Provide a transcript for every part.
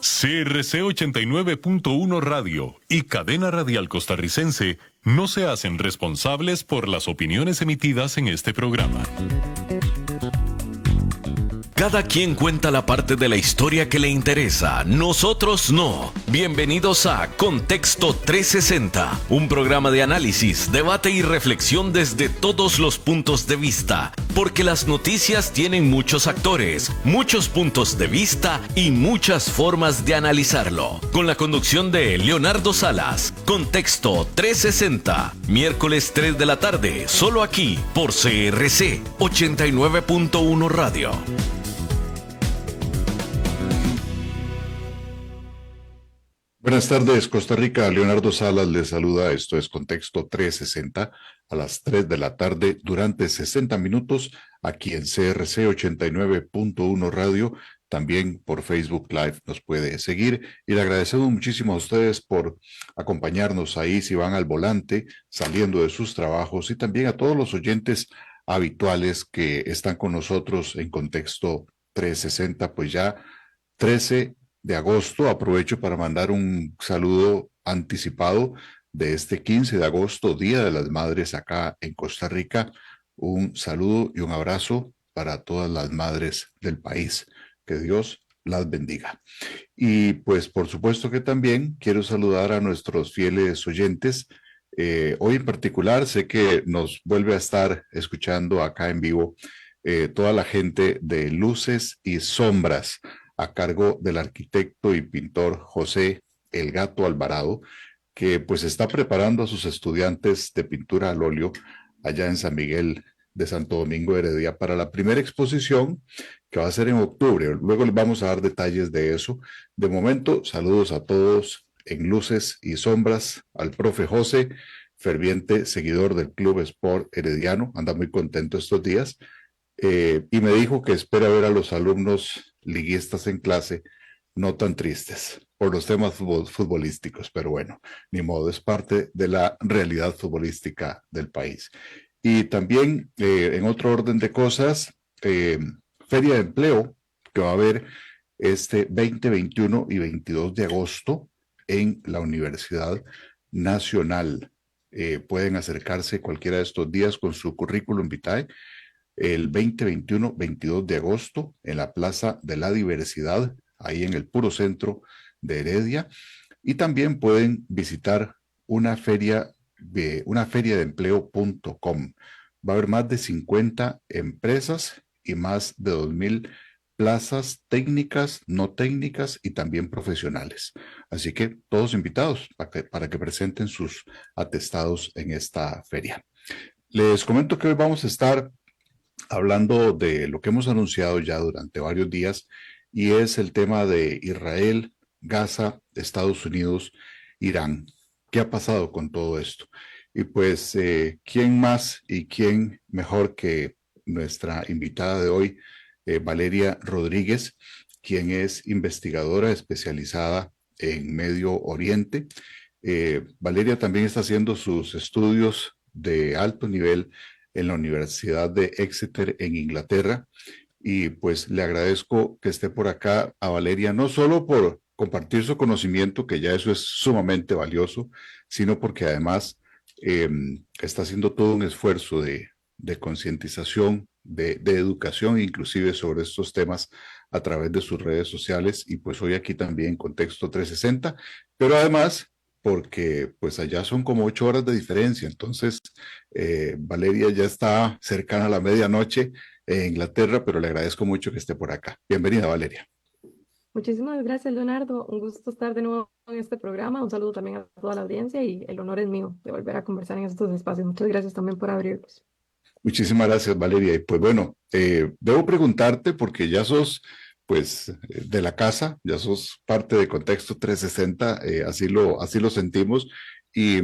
CRC 89.1 Radio y Cadena Radial Costarricense no se hacen responsables por las opiniones emitidas en este programa. Cada quien cuenta la parte de la historia que le interesa, nosotros no. Bienvenidos a Contexto 360, un programa de análisis, debate y reflexión desde todos los puntos de vista, porque las noticias tienen muchos actores, muchos puntos de vista y muchas formas de analizarlo. Con la conducción de Leonardo Salas, Contexto 360, miércoles 3 de la tarde, solo aquí por CRC 89.1 Radio. Buenas tardes, Costa Rica. Leonardo Salas les saluda. Esto es Contexto 360 a las 3 de la tarde durante 60 minutos aquí en CRC 89.1 Radio. También por Facebook Live nos puede seguir y le agradecemos muchísimo a ustedes por acompañarnos ahí si van al volante, saliendo de sus trabajos, y también a todos los oyentes habituales que están con nosotros en Contexto 360, pues ya 13 de agosto. Aprovecho para mandar un saludo anticipado de este 15 de agosto, Día de las Madres acá en Costa Rica. Un saludo y un abrazo para todas las madres del país. Que Dios las bendiga. Y pues por supuesto que también quiero saludar a nuestros fieles oyentes. Hoy en particular sé que nos vuelve a estar escuchando acá en vivo toda la gente de Luces y Sombras, a cargo del arquitecto y pintor José El Gato Alvarado, que pues está preparando a sus estudiantes de pintura al óleo allá en San Miguel de Santo Domingo de Heredia para la primera exposición que va a ser en octubre. Luego les vamos a dar detalles de eso. De momento, saludos a todos en Luces y Sombras, al profe José, ferviente seguidor del Club Sport Herediano, anda muy contento estos días, y me dijo que espera ver a los alumnos liguistas en clase no tan tristes por los temas futbolísticos, pero bueno, ni modo, es parte de la realidad futbolística del país. Y también, en otro orden de cosas, Feria de Empleo que va a haber este 20, 21 y 22 de agosto en la Universidad Nacional. Pueden acercarse cualquiera de estos días con su currículum vitae el 20, 21, 22 de agosto en la Plaza de la Diversidad, ahí en el puro centro de Heredia. Y también pueden visitar una feria de empleo.com. Va a haber más de 50 empresas y más de 2,000 plazas técnicas, no técnicas y también profesionales. Así que todos invitados para que presenten sus atestados en esta feria. Les comento que hoy vamos a estar hablando de lo que hemos anunciado ya durante varios días, y es el tema de Israel, Gaza, Estados Unidos, Irán. ¿Qué ha pasado con todo esto? Y pues, ¿quién más y quién mejor que nuestra invitada de hoy, Valeria Rodríguez, quien es investigadora especializada en Medio Oriente? Valeria también está haciendo sus estudios de alto nivel en la Universidad de Exeter en Inglaterra, y pues le agradezco que esté por acá a Valeria, no solo por compartir su conocimiento, que ya eso es sumamente valioso, sino porque además está haciendo todo un esfuerzo de concientización, de educación, inclusive sobre estos temas a través de sus redes sociales, y pues hoy aquí también en Contexto 360, pero además porque pues allá son como 8 horas de diferencia. Entonces Valeria ya está cercana a la medianoche en Inglaterra, pero le agradezco mucho que esté por acá. Bienvenida, Valeria. Muchísimas gracias, Leonardo. Un gusto estar de nuevo en este programa. Un saludo también a toda la audiencia y el honor es mío de volver a conversar en estos espacios. Muchas gracias también por abrirlos. Muchísimas gracias, Valeria. Y pues bueno, debo preguntarte porque ya sos pues de la casa, ya sos parte de Contexto 360, así lo sentimos. Y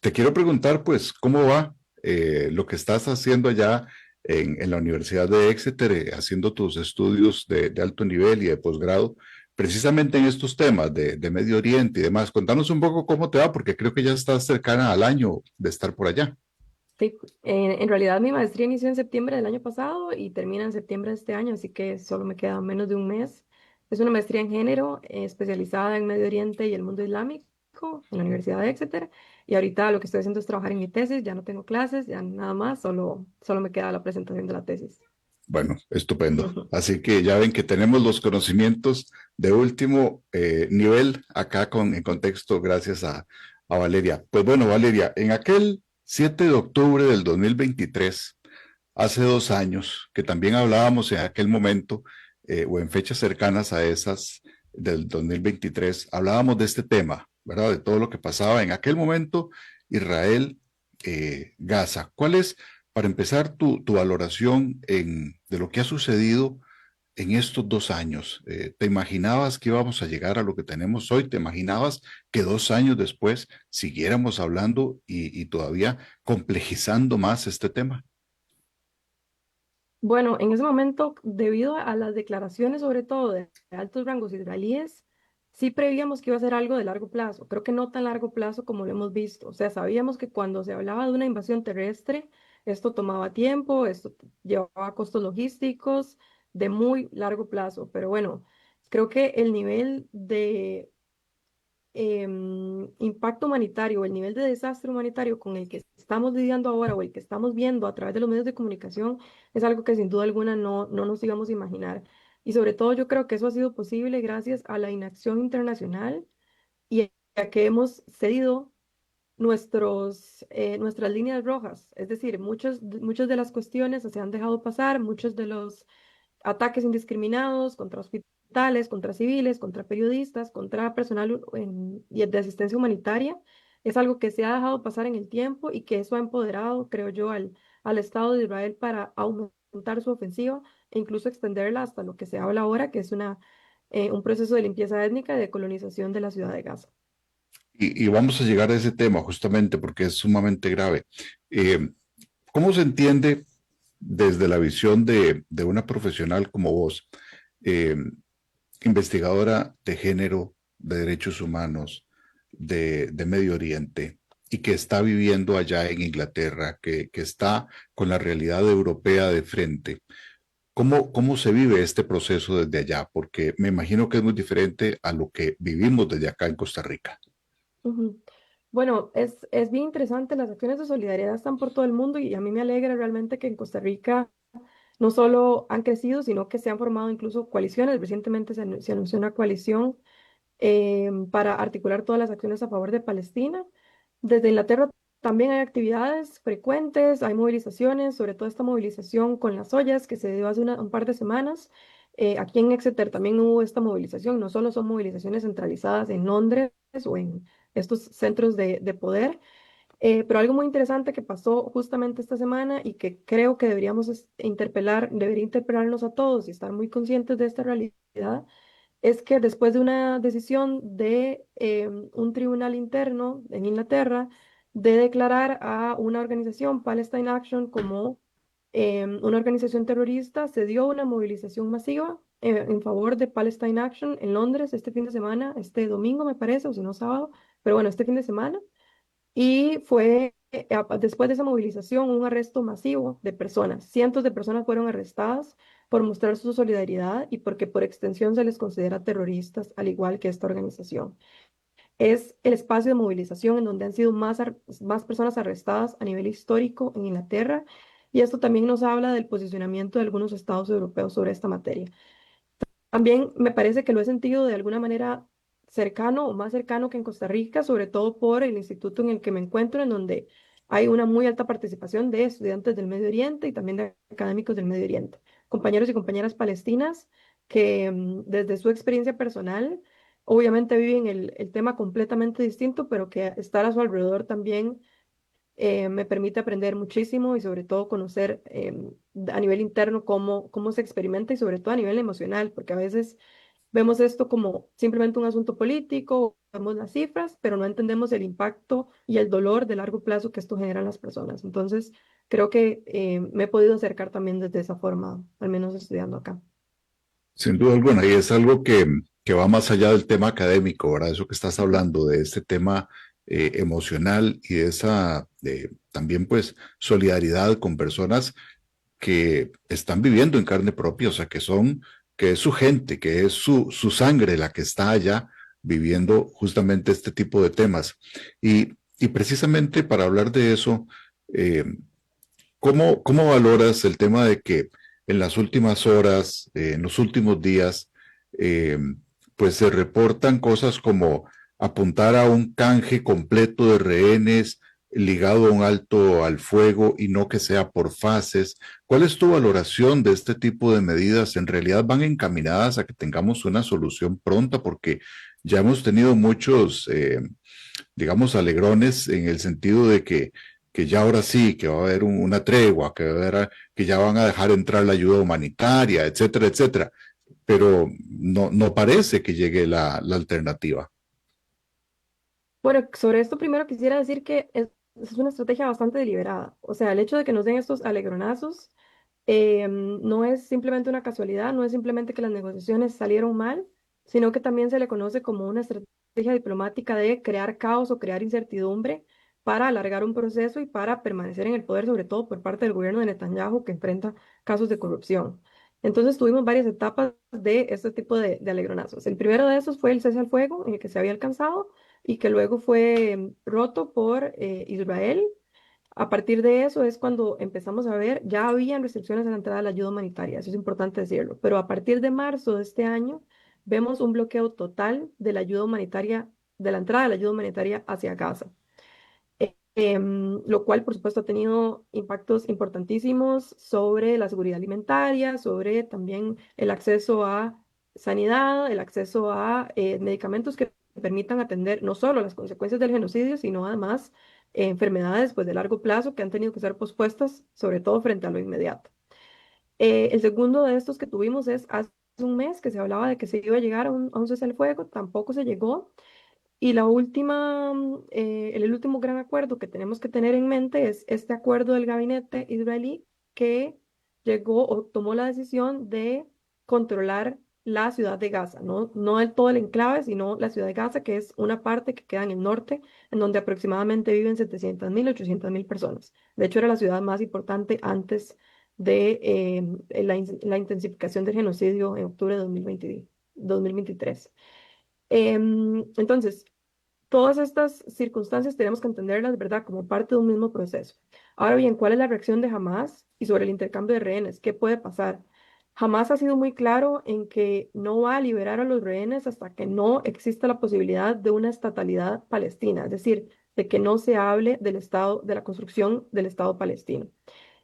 te quiero preguntar pues cómo va lo que estás haciendo allá en la Universidad de Exeter, haciendo tus estudios de alto nivel y de posgrado, precisamente en estos temas de Medio Oriente y demás. Contanos un poco cómo te va, porque creo que ya estás cercana al año de estar por allá. Sí, en realidad mi maestría inició en septiembre del año pasado y termina en septiembre de este año, así que solo me queda menos de un mes Es una maestría en género especializada en Medio Oriente y el mundo islámico en la Universidad de Exeter. Y ahorita lo que estoy haciendo es trabajar en mi tesis, ya no tengo clases, ya nada más, solo me queda la presentación de la tesis. Bueno, estupendo. Así que ya ven que tenemos los conocimientos de último nivel acá en contexto gracias a Valeria. Pues bueno, Valeria, en aquel 7 de octubre del 2023, hace 2 años, que también hablábamos en aquel momento, o en fechas cercanas a esas del 2023, hablábamos de este tema, ¿verdad? De todo lo que pasaba en aquel momento, Israel, Gaza. ¿Cuál es, para empezar, tu valoración de lo que ha sucedido en estos 2 años? ¿Te imaginabas que íbamos a llegar a lo que tenemos hoy? ¿Te imaginabas que 2 años después siguiéramos hablando y todavía complejizando más este tema? Bueno, en ese momento, debido a las declaraciones, sobre todo de altos rangos israelíes, sí prevíamos que iba a ser algo de largo plazo. Creo que no tan largo plazo como lo hemos visto. O sea, sabíamos que cuando se hablaba de una invasión terrestre, esto tomaba tiempo, esto llevaba costos logísticos de muy largo plazo. Pero bueno, creo que el nivel de impacto humanitario, el nivel de desastre humanitario con el que estamos lidiando ahora o el que estamos viendo a través de los medios de comunicación es algo que sin duda alguna no nos íbamos a imaginar. Y sobre todo yo creo que eso ha sido posible gracias a la inacción internacional y a que hemos cedido nuestras líneas rojas. Es decir, muchas de las cuestiones se han dejado pasar, muchos de los ataques indiscriminados contra hospitales, contra civiles, contra periodistas, contra personal y de asistencia humanitaria. Es algo que se ha dejado pasar en el tiempo y que eso ha empoderado, creo yo, al Estado de Israel para aumentar su ofensiva e incluso extenderla hasta lo que se habla ahora, que es un proceso de limpieza étnica y de colonización de la ciudad de Gaza. Y vamos a llegar a ese tema justamente porque es sumamente grave. Eh, ¿Cómo se entiende desde la visión de una profesional como vos, eh, investigadora de género, de derechos humanos, de Medio Oriente, y que está viviendo allá en Inglaterra, que está con la realidad europea de frente? ¿Cómo se vive este proceso desde allá? Porque me imagino que es muy diferente a lo que vivimos desde acá en Costa Rica. Ujú. Bueno, es bien interesante, las acciones de solidaridad están por todo el mundo y a mí me alegra realmente que en Costa Rica no solo han crecido, sino que se han formado incluso coaliciones. Recientemente se anunció una coalición para articular todas las acciones a favor de Palestina. Desde Inglaterra también hay actividades frecuentes, hay movilizaciones, sobre todo esta movilización con las ollas que se dio hace un par de semanas. Aquí en Exeter también hubo esta movilización, no solo son movilizaciones centralizadas en Londres o en estos centros de poder, pero algo muy interesante que pasó justamente esta semana y que creo que debería interpelarnos a todos y estar muy conscientes de esta realidad, es que después de una decisión de un tribunal interno en Inglaterra de declarar a una organización, Palestine Action, como una organización terrorista, se dio una movilización masiva en favor de Palestine Action en Londres este fin de semana, este domingo me parece, o si no sábado, pero bueno, este fin de semana. Y fue después de esa movilización un arresto masivo de personas. Cientos de personas fueron arrestadas por mostrar su solidaridad y porque por extensión se les considera terroristas, al igual que esta organización. Es el espacio de movilización en donde han sido más personas arrestadas a nivel histórico en Inglaterra. Y esto también nos habla del posicionamiento de algunos estados europeos sobre esta materia. También me parece que lo he sentido de alguna manera cercano o más cercano que en Costa Rica, sobre todo por el instituto en el que me encuentro, en donde hay una muy alta participación de estudiantes del Medio Oriente y también de académicos del Medio Oriente. Compañeros y compañeras palestinas que desde su experiencia personal, obviamente viven el tema completamente distinto, pero que estar a su alrededor también me permite aprender muchísimo y sobre todo conocer a nivel interno cómo se experimenta y sobre todo a nivel emocional, porque a veces vemos esto como simplemente un asunto político, vemos las cifras, pero no entendemos el impacto y el dolor de largo plazo que esto genera en las personas. Entonces, creo que me he podido acercar también desde esa forma, al menos estudiando acá. Sin duda alguna, y es algo que va más allá del tema académico, ¿verdad? Eso que estás hablando, de este tema emocional y de esa también pues solidaridad con personas que están viviendo en carne propia, o sea, que son que es su gente, que es su sangre la que está allá viviendo justamente este tipo de temas. Y precisamente para hablar de eso, eh, ¿cómo valoras el tema de que en las últimas horas, en los últimos días, eh, pues se reportan cosas como apuntar a un canje completo de rehenes ligado a un alto al fuego y no que sea por fases? ¿Cuál es tu valoración de este tipo de medidas? ¿En realidad van encaminadas a que tengamos una solución pronta? Porque ya hemos tenido muchos, digamos, alegrones en el sentido de que ya ahora sí, que va a haber una tregua, que ya van a dejar entrar la ayuda humanitaria, etcétera, etcétera. Pero no parece que llegue la alternativa. Bueno, sobre esto primero quisiera decir que es una estrategia bastante deliberada. O sea, el hecho de que nos den estos alegronazos no es simplemente una casualidad, no es simplemente que las negociaciones salieron mal, sino que también se le conoce como una estrategia diplomática de crear caos o crear incertidumbre para alargar un proceso y para permanecer en el poder, sobre todo por parte del gobierno de Netanyahu, que enfrenta casos de corrupción. Entonces tuvimos varias etapas de este tipo de alegronazos. El primero de esos fue el cese al fuego, en el que se había alcanzado y que luego fue roto por Israel. A partir de eso es cuando empezamos a ver, ya habían restricciones a la entrada de la ayuda humanitaria, eso es importante decirlo, pero a partir de marzo de este año vemos un bloqueo total de la ayuda humanitaria, de la entrada de la ayuda humanitaria hacia Gaza. Lo cual, por supuesto, ha tenido impactos importantísimos sobre la seguridad alimentaria, sobre también el acceso a sanidad, el acceso a medicamentos que permitan atender no solo las consecuencias del genocidio, sino además enfermedades pues, de largo plazo que han tenido que ser pospuestas, sobre todo frente a lo inmediato. El segundo de estos que tuvimos es hace un mes que se hablaba de que se iba a llegar a un cese al fuego, tampoco se llegó. Y la última, el último gran acuerdo que tenemos que tener en mente es este acuerdo del gabinete israelí que llegó o tomó la decisión de controlar la ciudad de Gaza, no del todo el enclave, sino la ciudad de Gaza, que es una parte que queda en el norte, en donde aproximadamente viven 700.000, 800.000 personas. De hecho, era la ciudad más importante antes de la intensificación del genocidio en octubre de 2023. Entonces, todas estas circunstancias tenemos que entenderlas, ¿verdad?, como parte de un mismo proceso. Ahora bien, ¿cuál es la reacción de Hamás y sobre el intercambio de rehenes? ¿Qué puede pasar? Hamás ha sido muy claro en que no va a liberar a los rehenes hasta que no exista la posibilidad de una estatalidad palestina, es decir, de que no se hable del Estado, de la construcción del Estado palestino.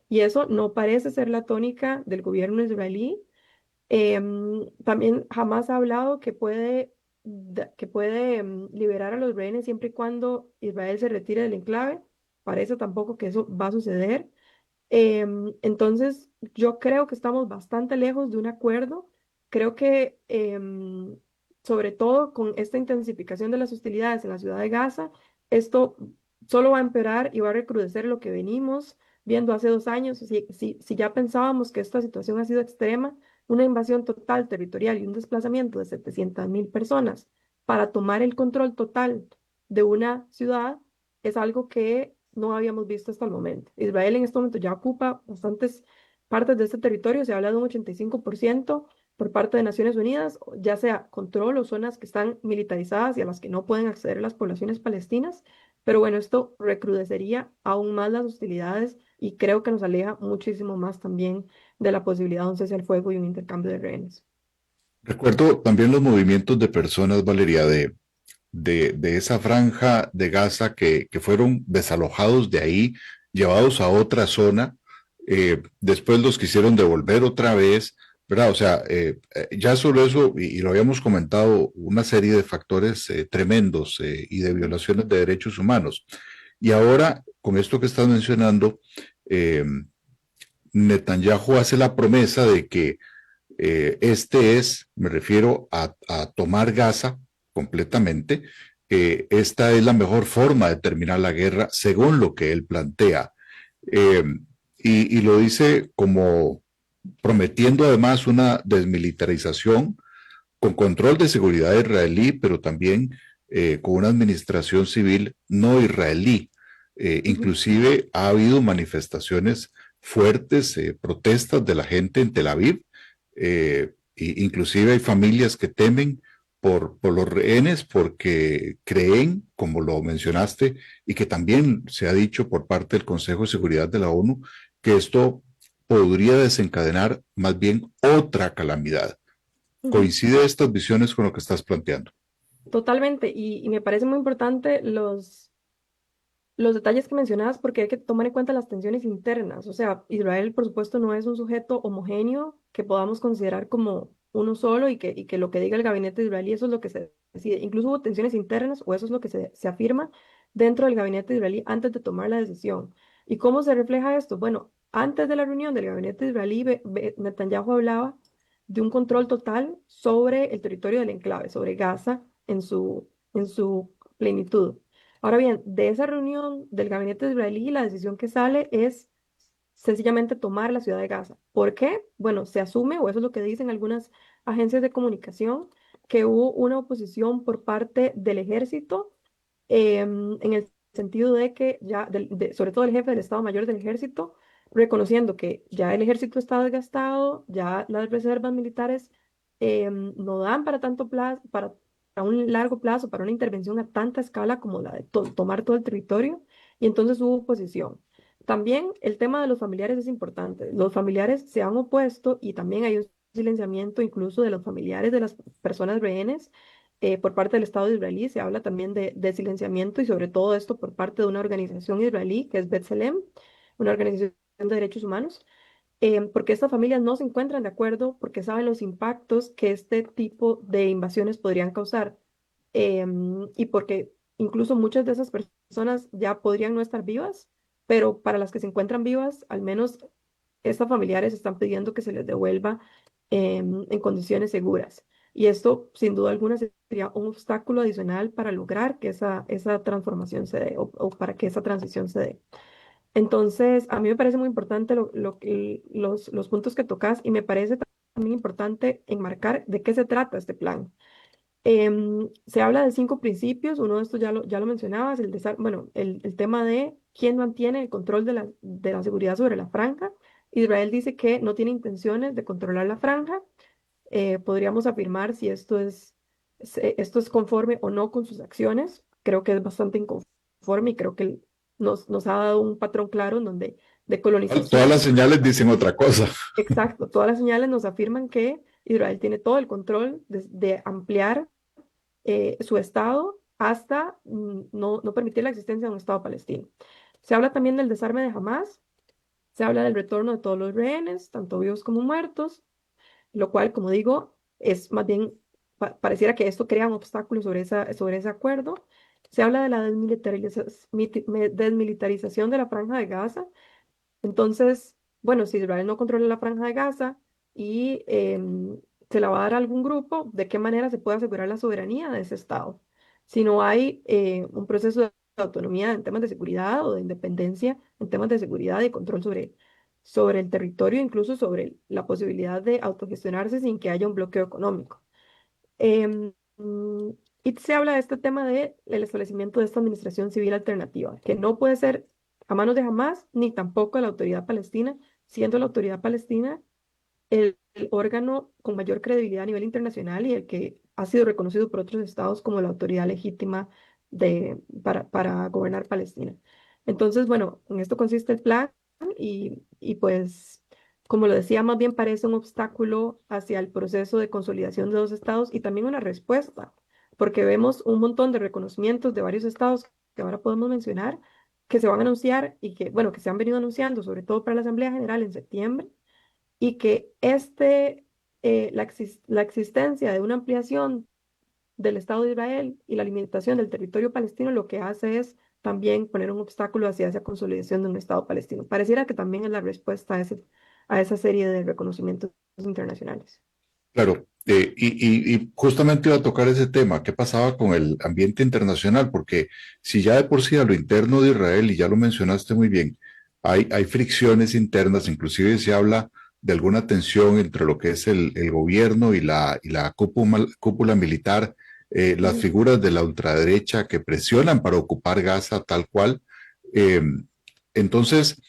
Y eso no parece ser la tónica del gobierno israelí. También Hamás ha hablado que puede liberar a los rehenes siempre y cuando Israel se retire del enclave. Parece tampoco que eso va a suceder. Entonces, yo creo que estamos bastante lejos de un acuerdo. Creo que, sobre todo con esta intensificación de las hostilidades en la ciudad de Gaza, esto solo va a empeorar y va a recrudecer lo que venimos viendo hace 2 años. Si ya pensábamos que esta situación ha sido extrema, una invasión total territorial y un desplazamiento de 700.000 personas para tomar el control total de una ciudad es algo que no habíamos visto hasta el momento. Israel en este momento ya ocupa bastantes partes de este territorio, se habla de un 85% por parte de Naciones Unidas, ya sea control o zonas que están militarizadas y a las que no pueden acceder las poblaciones palestinas, pero bueno, esto recrudecería aún más las hostilidades y creo que nos aleja muchísimo más también de la posibilidad de un cese al fuego y un intercambio de rehenes. Recuerdo también los movimientos de personas, Valeria, de esa franja de Gaza que fueron desalojados de ahí, llevados a otra zona, después los quisieron devolver otra vez, ¿verdad? O sea, ya solo eso, y lo habíamos comentado, una serie de factores tremendos y de violaciones de derechos humanos. Y ahora, con esto que estás mencionando, eh, Netanyahu hace la promesa de que me refiero a tomar Gaza completamente. Esta es la mejor forma de terminar la guerra, según lo que él plantea. Eh, y lo dice como prometiendo además una desmilitarización con control de seguridad israelí, pero también con una administración civil no israelí. Inclusive ha habido manifestaciones fuertes, protestas de la gente en Tel Aviv, inclusive hay familias que temen por los rehenes porque creen, como lo mencionaste, y que también se ha dicho por parte del Consejo de Seguridad de la ONU, que esto podría desencadenar más bien otra calamidad. Ujú. ¿Coincide estas visiones con lo que estás planteando? Totalmente, y me parece muy importante los detalles que mencionabas porque hay que tomar en cuenta las tensiones internas. O sea, Israel, por supuesto, no es un sujeto homogéneo que podamos considerar como uno solo y que lo que diga el gabinete israelí, eso es lo que se decide. Incluso hubo tensiones internas o eso es lo que se afirma dentro del gabinete israelí antes de tomar la decisión. ¿Y cómo se refleja esto? Bueno, antes de la reunión del gabinete israelí, Netanyahu hablaba de un control total sobre el territorio del enclave, sobre Gaza en su plenitud. Ahora bien, de esa reunión del gabinete israelí, la decisión que sale es sencillamente tomar la ciudad de Gaza. ¿Por qué? Bueno, se asume, o eso es lo que dicen algunas agencias de comunicación, que hubo una oposición por parte del ejército, en el sentido de que ya, sobre todo el jefe del Estado Mayor del Ejército, reconociendo que ya el ejército está desgastado, ya las reservas militares no dan para tanto plazo, para a un largo plazo, para una intervención a tanta escala como la de tomar todo el territorio, y entonces hubo oposición. También el tema de los familiares es importante. Los familiares se han opuesto y también hay un silenciamiento incluso de los familiares de las personas rehenes por parte del Estado israelí. Se habla también de silenciamiento y sobre todo esto por parte de una organización israelí que es B'Tselem, una organización de derechos humanos, porque estas familias no se encuentran de acuerdo porque saben los impactos que este tipo de invasiones podrían causar, y porque incluso muchas de esas personas ya podrían no estar vivas, pero para las que se encuentran vivas, al menos estas familiares están pidiendo que se les devuelva en condiciones seguras. Y esto, sin duda alguna, sería un obstáculo adicional para lograr que esa transformación se dé o para que esa transición se dé. Entonces, a mí me parece muy importante los puntos que tocas y me parece también importante enmarcar de qué se trata este plan. Se habla de 5 principios, uno de estos ya lo mencionabas, bueno, el tema de quién mantiene el control de la seguridad sobre la franja. Israel dice que no tiene intenciones de controlar la franja. Podríamos afirmar si esto es conforme o no con sus acciones. Creo que es bastante inconforme y creo que nos ha dado un patrón claro en donde de Todas colonización. las señales dicen otra cosa. Exacto, todas las señales nos afirman que Israel tiene todo el control de ampliar su Estado hasta no permitir la existencia de un Estado palestino. Se habla también del desarme de Hamas, se habla del retorno de todos los rehenes, tanto vivos como muertos, lo cual, como digo, es más bien, pareciera que esto crea un obstáculo sobre ese acuerdo. Se habla de la desmilitarización de la Franja de Gaza. Entonces, bueno, si Israel no controla la Franja de Gaza y se la va a dar a algún grupo, ¿de qué manera se puede asegurar la soberanía de ese Estado? Si no hay un proceso de autonomía en temas de seguridad o de independencia en temas de seguridad y control sobre el territorio, incluso sobre la posibilidad de autogestionarse sin que haya un bloqueo económico. Em, mm, y se habla de este tema del establecimiento de esta administración civil alternativa, que no puede ser a manos de Hamas ni tampoco de la autoridad palestina, siendo la autoridad palestina el órgano con mayor credibilidad a nivel internacional y el que ha sido reconocido por otros estados como la autoridad legítima para gobernar Palestina. Entonces, bueno, en esto consiste el plan y pues, como lo decía, más bien parece un obstáculo hacia el proceso de consolidación de dos estados y también una respuesta, porque vemos un montón de reconocimientos de varios estados que ahora podemos mencionar, que se van a anunciar y que, bueno, que se han venido anunciando, sobre todo para la Asamblea General en septiembre, y que la existencia de una ampliación del Estado de Israel y la limitación del territorio palestino lo que hace es también poner un obstáculo hacia esa consolidación de un Estado palestino. Pareciera que también es la respuesta a esa serie de reconocimientos internacionales. Claro, y justamente iba a tocar ese tema, ¿qué pasaba con el ambiente internacional? Porque si ya de por sí a lo interno de Israel, y ya lo mencionaste muy bien, hay fricciones internas, inclusive se habla de alguna tensión entre lo que es el gobierno y la cúpula militar, las Ujú. figuras de la ultraderecha que presionan para ocupar Gaza tal cual. Eh, entonces,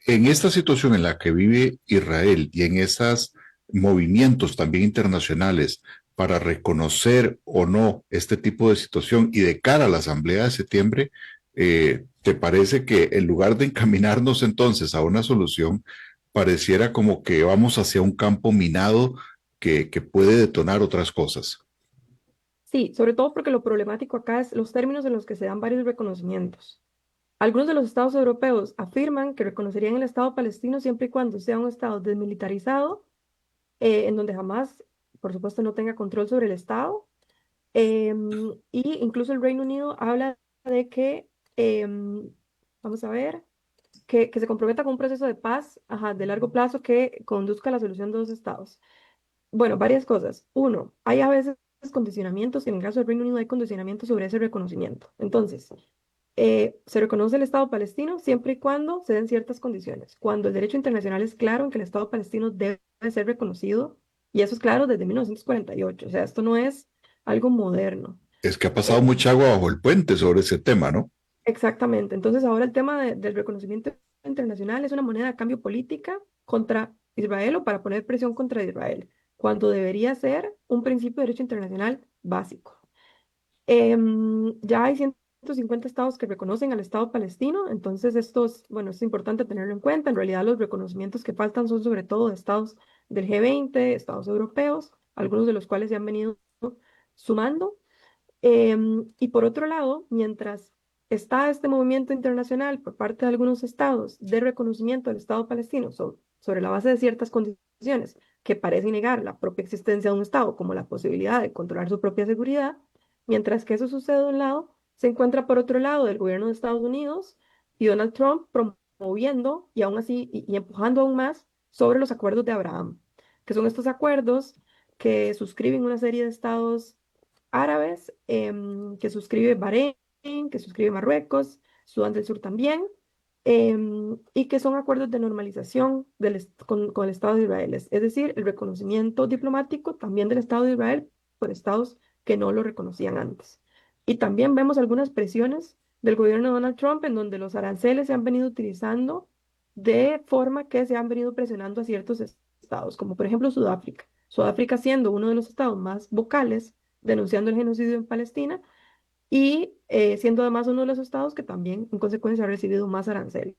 en esta situación en la que vive Israel y en esas movimientos también internacionales para reconocer o no este tipo de situación y de cara a la Asamblea de septiembre, ¿te parece que en lugar de encaminarnos entonces a una solución, pareciera como que vamos hacia un campo minado que puede detonar otras cosas? Sí, sobre todo porque lo problemático acá es los términos en los que se dan varios reconocimientos. Algunos de los estados europeos afirman que reconocerían el Estado palestino siempre y cuando sea un Estado desmilitarizado, en donde jamás, por supuesto, no tenga control sobre el Estado. Y incluso el Reino Unido habla de que, vamos a ver, que se comprometa con un proceso de paz, ajá, de largo plazo que conduzca a la solución de dos estados. Bueno, varias cosas. Uno, hay a veces condicionamientos, y en el caso del Reino Unido hay condicionamientos sobre ese reconocimiento. Entonces, se reconoce el Estado palestino siempre y cuando se den ciertas condiciones. Cuando el derecho internacional es claro en que el Estado palestino debe ser reconocido, y eso es claro desde 1948. O sea, esto no es algo moderno. Es que ha Eh, pasado mucha agua bajo el puente sobre ese tema, ¿no? Exactamente. Entonces, ahora el tema del reconocimiento internacional es una moneda de cambio política contra Israel o para poner presión contra Israel, cuando debería ser un principio de derecho internacional básico. Ya hay 150 estados que reconocen al Estado palestino, entonces bueno, es importante tenerlo en cuenta. En realidad, los reconocimientos que faltan son sobre todo de estados del G20, estados europeos, algunos de los cuales se han venido sumando. Y por otro lado, mientras está este movimiento internacional por parte de algunos estados de reconocimiento del Estado palestino sobre la base de ciertas condiciones que parecen negar la propia existencia de un Estado, como la posibilidad de controlar su propia seguridad, mientras que eso sucede de un lado, se encuentra por otro lado el gobierno de Estados Unidos y Donald Trump promoviendo y aún así y empujando aún más sobre los acuerdos de Abraham, que son estos acuerdos que suscriben una serie de estados árabes, que suscribe Bahrein, que suscribe Marruecos, Sudán del Sur también, y que son acuerdos de normalización con el Estado de Israel, es decir, el reconocimiento diplomático también del Estado de Israel por estados que no lo reconocían antes. Y también vemos algunas presiones del gobierno de Donald Trump en donde los aranceles se han venido utilizando de forma que se han venido presionando a ciertos estados, como por ejemplo Sudáfrica. Sudáfrica siendo uno de los estados más vocales denunciando el genocidio en Palestina y siendo además uno de los estados que también en consecuencia ha recibido más aranceles.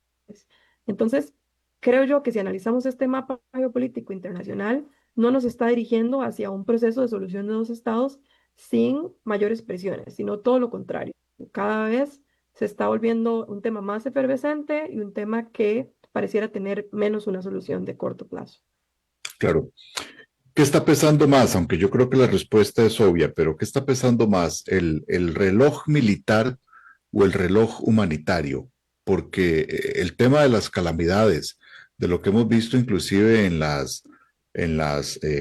Entonces, creo yo que si analizamos este mapa geopolítico internacional, no nos está dirigiendo hacia un proceso de solución de dos estados sin mayores presiones, sino todo lo contrario. Cada vez se está volviendo un tema más efervescente y un tema que pareciera tener menos una solución de corto plazo. Claro. ¿Qué está pesando más? Aunque yo creo que la respuesta es obvia, pero ¿qué está pesando más? ¿El reloj militar o el reloj humanitario? Porque el tema de las calamidades, de lo que hemos visto inclusive en las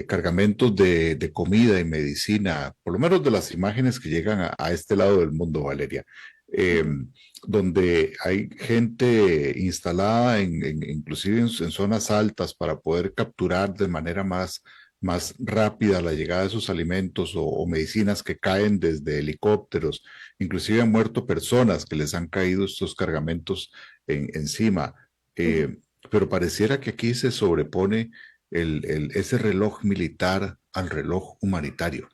cargamentos de comida y medicina, por lo menos de las imágenes que llegan a este lado del mundo, Valeria, eh, donde hay gente instalada inclusive en zonas altas para poder capturar de manera más rápida la llegada de sus alimentos o medicinas que caen desde helicópteros. Inclusive han muerto personas que les han caído estos cargamentos encima. Ujú. Pero pareciera que aquí se sobrepone ese reloj militar al reloj humanitario.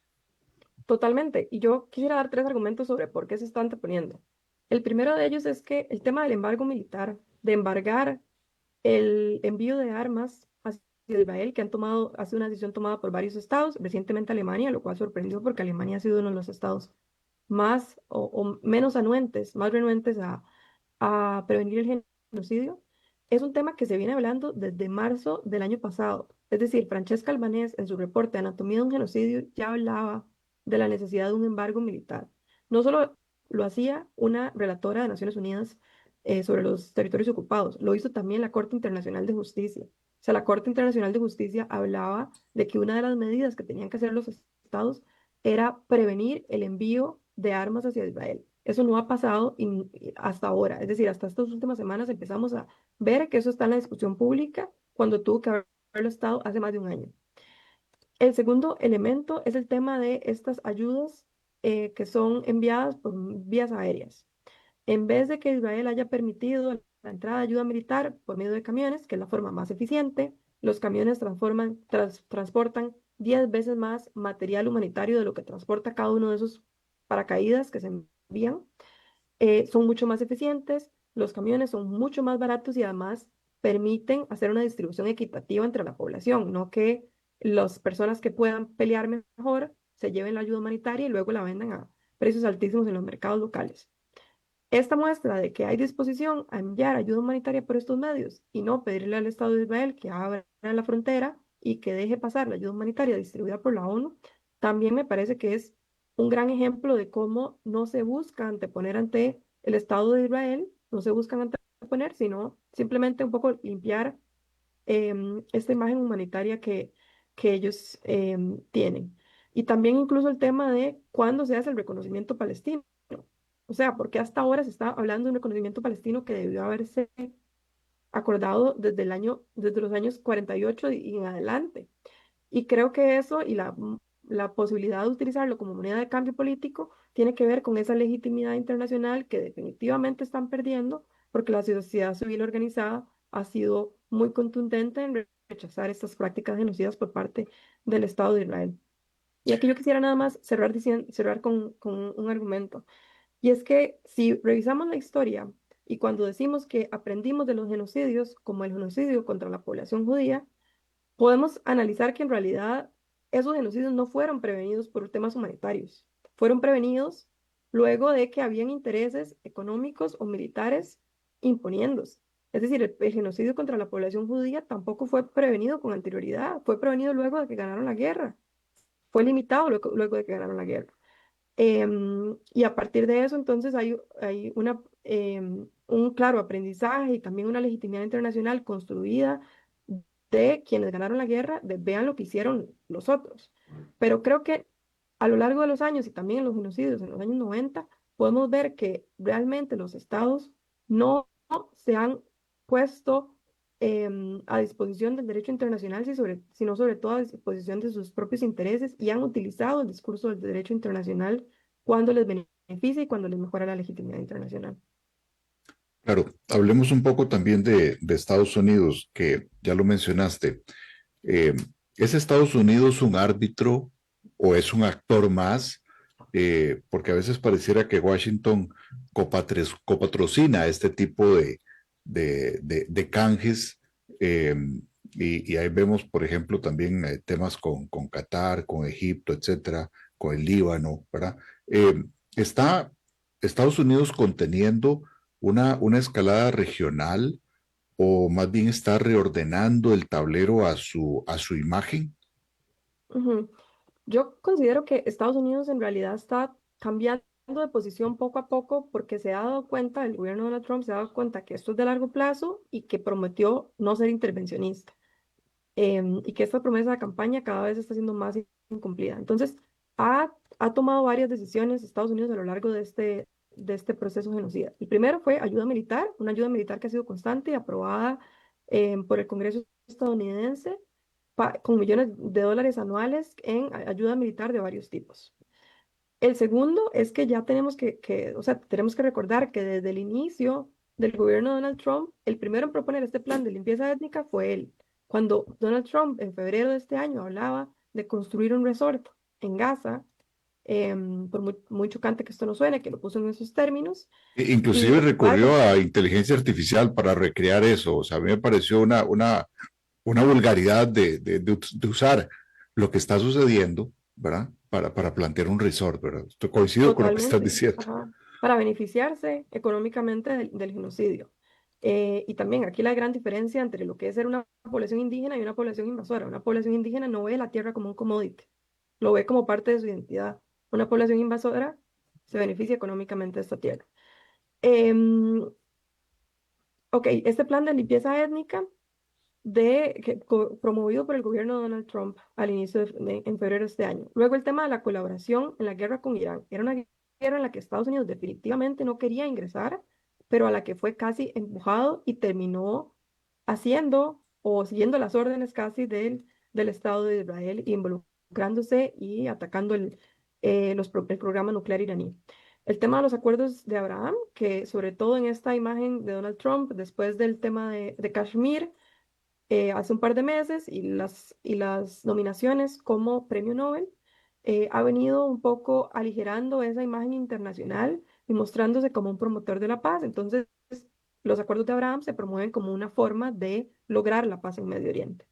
Totalmente. Y yo quisiera dar tres argumentos sobre por qué se está anteponiendo. El primero de ellos es que el tema del embargo militar, de embargar el envío de armas hacia Israel, que ha sido una decisión tomada por varios estados, recientemente Alemania, lo cual sorprendió porque Alemania ha sido uno de los estados más o menos anuentes, más renuentes a prevenir el genocidio, es un tema que se viene hablando desde marzo del año pasado. Es decir, Francesca Albanese en su reporte Anatomía de un genocidio ya hablaba de la necesidad de un embargo militar. No solo lo hacía una relatora de Naciones Unidas sobre los territorios ocupados, lo hizo también la Corte Internacional de Justicia. O sea, la Corte Internacional de Justicia hablaba de que una de las medidas que tenían que hacer los estados era prevenir el envío de armas hacia Israel. Eso no ha pasado hasta ahora, es decir, hasta estas últimas semanas empezamos a ver que eso está en la discusión pública cuando tuvo que haberlo estado hace más de un año. El segundo elemento es el tema de estas ayudas que son enviadas por vías aéreas. En vez de que Israel haya permitido la entrada de ayuda militar por medio de camiones, que es la forma más eficiente, los camiones transportan 10 veces más material humanitario de lo que transporta cada uno de esos paracaídas que se envían. Son mucho más eficientes, los camiones son mucho más baratos y además permiten hacer una distribución equitativa entre la población, no que las personas que puedan pelear mejor se lleven la ayuda humanitaria y luego la vendan a precios altísimos en los mercados locales. Esta muestra de que hay disposición a enviar ayuda humanitaria por estos medios y no pedirle al Estado de Israel que abra la frontera y que deje pasar la ayuda humanitaria distribuida por la ONU, también me parece que es un gran ejemplo de cómo no se busca anteponer ante el Estado de Israel, no se buscan anteponer, sino simplemente un poco limpiar esta imagen humanitaria que ellos tienen. Y también incluso el tema de cuándo se hace el reconocimiento palestino. O sea, porque hasta ahora se está hablando de un reconocimiento palestino que debió haberse acordado desde los años 48 y en adelante. Y creo que eso y la posibilidad de utilizarlo como moneda de cambio político tiene que ver con esa legitimidad internacional que definitivamente están perdiendo porque la sociedad civil organizada ha sido muy contundente en rechazar estas prácticas genocidas por parte del Estado de Israel. Y aquí yo quisiera nada más cerrar con un argumento. Y es que si revisamos la historia y cuando decimos que aprendimos de los genocidios, como el genocidio contra la población judía, podemos analizar que en realidad esos genocidios no fueron prevenidos por temas humanitarios, fueron prevenidos luego de que habían intereses económicos o militares imponiéndose. Es decir, el genocidio contra la población judía tampoco fue prevenido con anterioridad, fue prevenido luego de que ganaron la guerra, fue limitado luego de que ganaron la guerra. Y a partir de eso, entonces, hay un claro aprendizaje y también una legitimidad internacional construida de quienes ganaron la guerra, de vean lo que hicieron los otros. Pero creo que a lo largo de los años y también en los genocidios en los años 90, podemos ver que realmente los estados no se han puesto a disposición del derecho internacional, sino sobre todo a disposición de sus propios intereses y han utilizado el discurso del derecho internacional cuando les beneficia y cuando les mejora la legitimidad internacional. Claro, hablemos un poco también de Estados Unidos, que ya lo mencionaste. Eh, ¿Es Estados Unidos un árbitro o es un actor más? Porque a veces pareciera que Washington copatrocina este tipo de canjes. eh, y ahí vemos, por ejemplo, también temas con Qatar, con Egipto, etcétera, con el Líbano, ¿verdad? ¿Está Estados Unidos conteniendo una escalada regional o más bien está reordenando el tablero a su imagen? Ujú. Yo considero que Estados Unidos en realidad está cambiando de posición poco a poco porque se ha dado cuenta, el gobierno de Donald Trump se ha dado cuenta que esto es de largo plazo y que prometió no ser intervencionista, y que esta promesa de campaña cada vez está siendo más incumplida. Entonces, ha tomado varias decisiones Estados Unidos a lo largo de este proceso genocida. El primero fue ayuda militar, una ayuda militar que ha sido constante y aprobada por el Congreso estadounidense con millones de dólares anuales en ayuda militar de varios tipos. El segundo es que ya o sea, tenemos que recordar que desde el inicio del gobierno de Donald Trump, el primero en proponer este plan de limpieza étnica fue él. Cuando Donald Trump en febrero de este año hablaba de construir un resort en Gaza, por muy chocante que esto no suene, que lo puso en esos términos, y Inclusive recurrió varios, a inteligencia artificial para recrear eso. O sea, a mí me pareció una vulgaridad de usar lo que está sucediendo, ¿verdad? Para plantear un resort, ¿verdad? Estoy coincido con lo que estás totalmente, diciendo. ajá, para beneficiarse económicamente del genocidio. Y también aquí la gran diferencia entre lo que es ser una población indígena y una población invasora. Una población indígena no ve la tierra como un commodity, lo ve como parte de su identidad. Una población invasora se beneficia económicamente de esta tierra. Em, ok, este plan de limpieza étnica promovido por el gobierno de Donald Trump al inicio en febrero de este año. Luego el tema de la colaboración en la guerra con Irán. Era una guerra en la que Estados Unidos definitivamente no quería ingresar, pero a la que fue casi empujado y terminó haciendo o siguiendo las órdenes casi del Estado de Israel, involucrándose y atacando el programa nuclear iraní. El tema de los acuerdos de Abraham, que sobre todo en esta imagen de Donald Trump, después del tema de Kashmir, hace un par de meses y las nominaciones como premio Nobel, ha venido un poco aligerando esa imagen internacional y mostrándose como un promotor de la paz. Entonces, los acuerdos de Abraham se promueven como una forma de lograr la paz en Medio Oriente.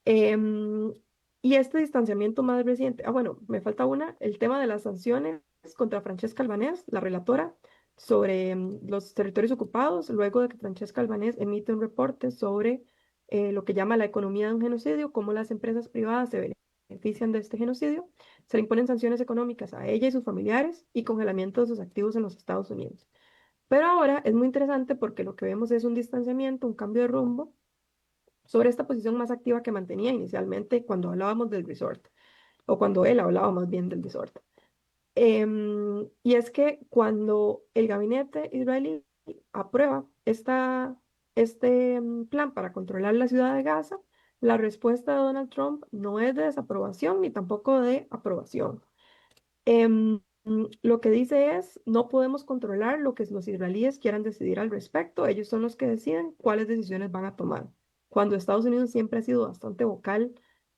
Em, y este distanciamiento más reciente, bueno, me falta una, el tema de las sanciones contra Francesca Albanese, la relatora, sobre los territorios ocupados, luego de que Francesca Albanese emite un reporte sobre lo que llama la economía de un genocidio, cómo las empresas privadas se benefician de este genocidio, se le imponen sanciones económicas a ella y sus familiares y congelamiento de sus activos en los Estados Unidos. Pero ahora es muy interesante porque lo que vemos es un distanciamiento, un cambio de rumbo sobre esta posición más activa que mantenía inicialmente cuando hablábamos del resort, o cuando él hablaba más bien del resort. Y es que cuando el gabinete israelí aprueba este plan para controlar la ciudad de Gaza, la respuesta de Donald Trump no es de desaprobación ni tampoco de aprobación. Lo que dice es, no podemos controlar lo que los israelíes quieran decidir al respecto, ellos son los que deciden cuáles decisiones van a tomar, cuando Estados Unidos siempre ha sido bastante vocal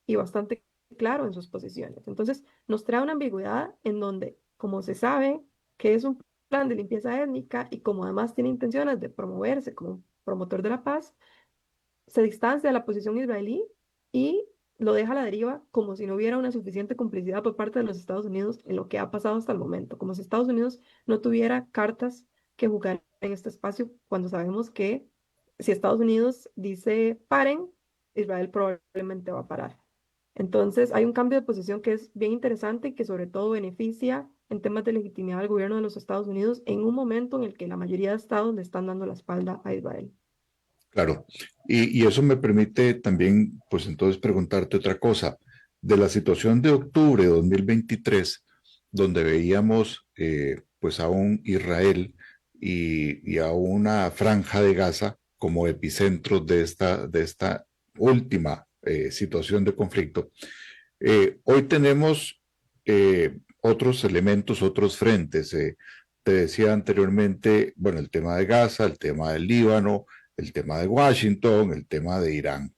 y bastante claro en sus posiciones. Entonces, nos trae una ambigüedad en donde, como se sabe que es un plan de limpieza étnica y como además tiene intenciones de promoverse como promotor de la paz, se distancia de la posición israelí y lo deja a la deriva como si no hubiera una suficiente complicidad por parte de los Estados Unidos en lo que ha pasado hasta el momento, como si Estados Unidos no tuviera cartas que jugar en este espacio cuando sabemos que si Estados Unidos dice paren, Israel probablemente va a parar. Entonces hay un cambio de posición que es bien interesante y que sobre todo beneficia en temas de legitimidad al gobierno de los Estados Unidos en un momento en el que la mayoría de estados le están dando la espalda a Israel. Claro, y eso me permite también, pues entonces preguntarte otra cosa. De la situación de octubre de 2023, donde veíamos pues a un Israel y a una franja de Gaza como epicentros de esta última situación de conflicto, hoy tenemos otros elementos, otros frentes. Te decía anteriormente, bueno, el tema de Gaza, el tema del Líbano, el tema de Washington, el tema de Irán.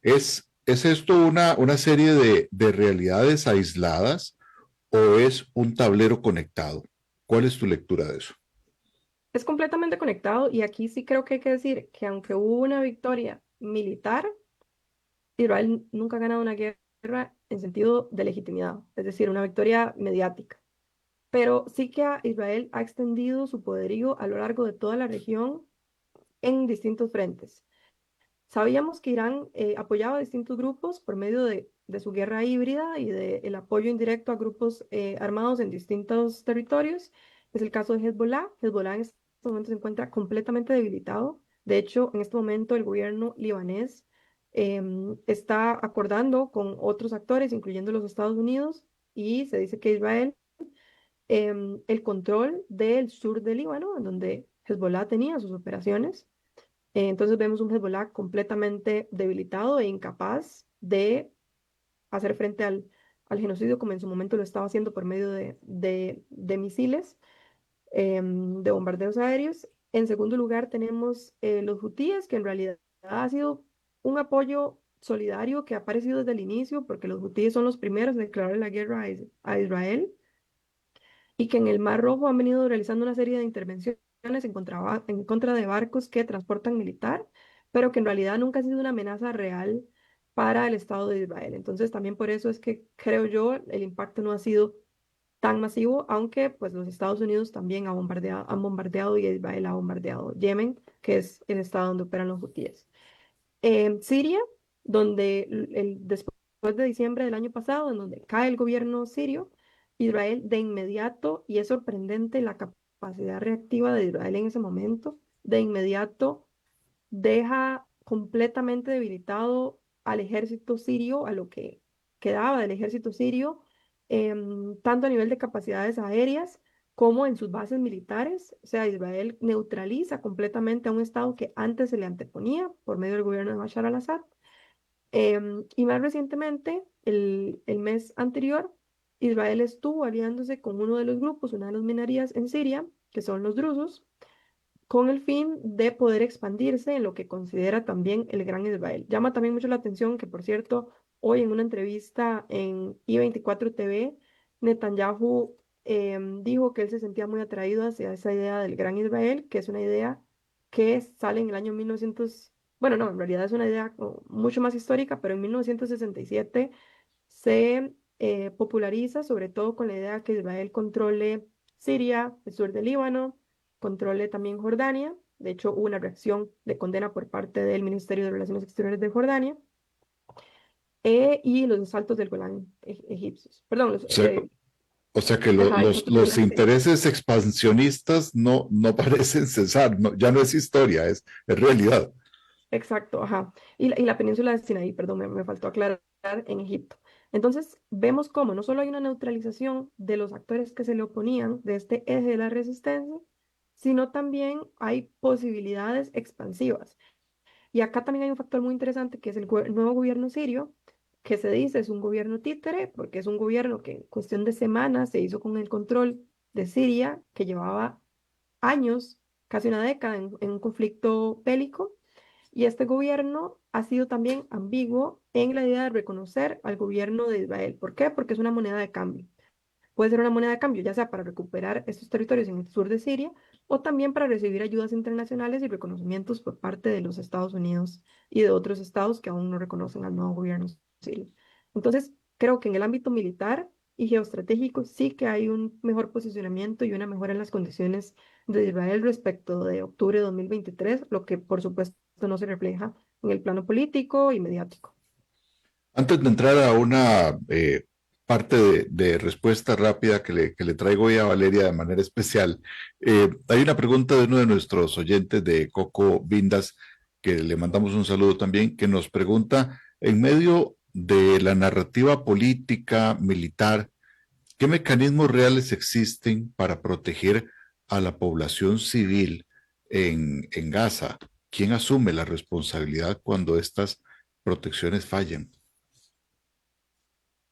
¿Es esto una serie de realidades aisladas o es un tablero conectado? ¿Cuál es tu lectura de eso? Es completamente conectado y aquí sí creo que hay que decir que aunque hubo una victoria militar, Israel nunca ha ganado una guerra en sentido de legitimidad, es decir, una victoria mediática. Pero sí que Israel ha extendido su poderío a lo largo de toda la región en distintos frentes. Sabíamos que Irán apoyaba a distintos grupos por medio de su guerra híbrida y del apoyo indirecto a grupos armados en distintos territorios. Es el caso de Hezbollah. Hezbollah en este momento se encuentra completamente debilitado. De hecho, en este momento el gobierno libanés está acordando con otros actores, incluyendo los Estados Unidos, y se dice que Israel el control del sur del Líbano, en donde Hezbollah tenía sus operaciones. Entonces vemos un Hezbollah completamente debilitado e incapaz de hacer frente al genocidio como en su momento lo estaba haciendo por medio de misiles, de bombardeos aéreos. En segundo lugar tenemos los hutíes, que en realidad ha sido un apoyo solidario que ha aparecido desde el inicio, porque los hutíes son los primeros en declarar la guerra a Israel y que en el Mar Rojo han venido realizando una serie de intervenciones en contra de barcos que transportan militar, pero que en realidad nunca ha sido una amenaza real para el Estado de Israel. Entonces, también por eso es que creo yo el impacto no ha sido tan masivo, aunque pues los Estados Unidos también han bombardeado y Israel ha bombardeado Yemen, que es el estado donde operan los hutíes. Siria, donde después de diciembre del año pasado, en donde cae el gobierno sirio, Israel de inmediato, y es sorprendente la capacidad reactiva de Israel en ese momento, de inmediato deja completamente debilitado al ejército sirio, a lo que quedaba del ejército sirio, tanto a nivel de capacidades aéreas como en sus bases militares. O sea, Israel neutraliza completamente a un Estado que antes se le anteponía por medio del gobierno de Bashar al-Assad. Y más recientemente, el mes anterior, Israel estuvo aliándose con uno de los grupos, una de las minorías en Siria, que son los drusos, con el fin de poder expandirse en lo que considera también el Gran Israel. Llama también mucho la atención que, por cierto, hoy en una entrevista en I24 TV, Netanyahu dijo que él se sentía muy atraído hacia esa idea del Gran Israel, que es una idea que sale en el año 1900, bueno, no, en realidad es una idea mucho más histórica, pero en 1967 se populariza sobre todo con la idea que Israel controle Siria, el sur del Líbano, controle también Jordania. De hecho, hubo una reacción de condena por parte del Ministerio de Relaciones Exteriores de Jordania y los asaltos del Golán egipcios. Perdón, O sea, o sea que ajá, los durante. intereses expansionistas no parecen cesar, ya no es historia, es realidad. Exacto, ajá. Y la península de Sinaí, perdón, me faltó aclarar en Egipto. Entonces, vemos cómo no solo hay una neutralización de los actores que se le oponían de este eje de la resistencia, sino también hay posibilidades expansivas. Y acá también hay un factor muy interesante que es el nuevo gobierno sirio, que se dice es un gobierno títere, porque es un gobierno que en cuestión de semanas se hizo con el control de Siria, que llevaba años, casi una década en un conflicto bélico y este gobierno ha sido también ambiguo en la idea de reconocer al gobierno de Israel. ¿Por qué? Porque es una moneda de cambio. Puede ser una moneda de cambio, ya sea para recuperar estos territorios en el sur de Siria o también para recibir ayudas internacionales y reconocimientos por parte de los Estados Unidos y de otros estados que aún no reconocen al nuevo gobierno sirio. Entonces, creo que en el ámbito militar y geoestratégico sí que hay un mejor posicionamiento y una mejora en las condiciones de Israel respecto de octubre de 2023, lo que por supuesto no se refleja en el plano político y mediático. Antes de entrar a una parte de respuesta rápida que le traigo hoy a Valeria de manera especial, hay una pregunta de uno de nuestros oyentes de Coco Vindas, que le mandamos un saludo también, que nos pregunta, en medio de la narrativa política, militar, ¿qué mecanismos reales existen para proteger a la población civil en Gaza? ¿Quién asume la responsabilidad cuando estas protecciones fallan?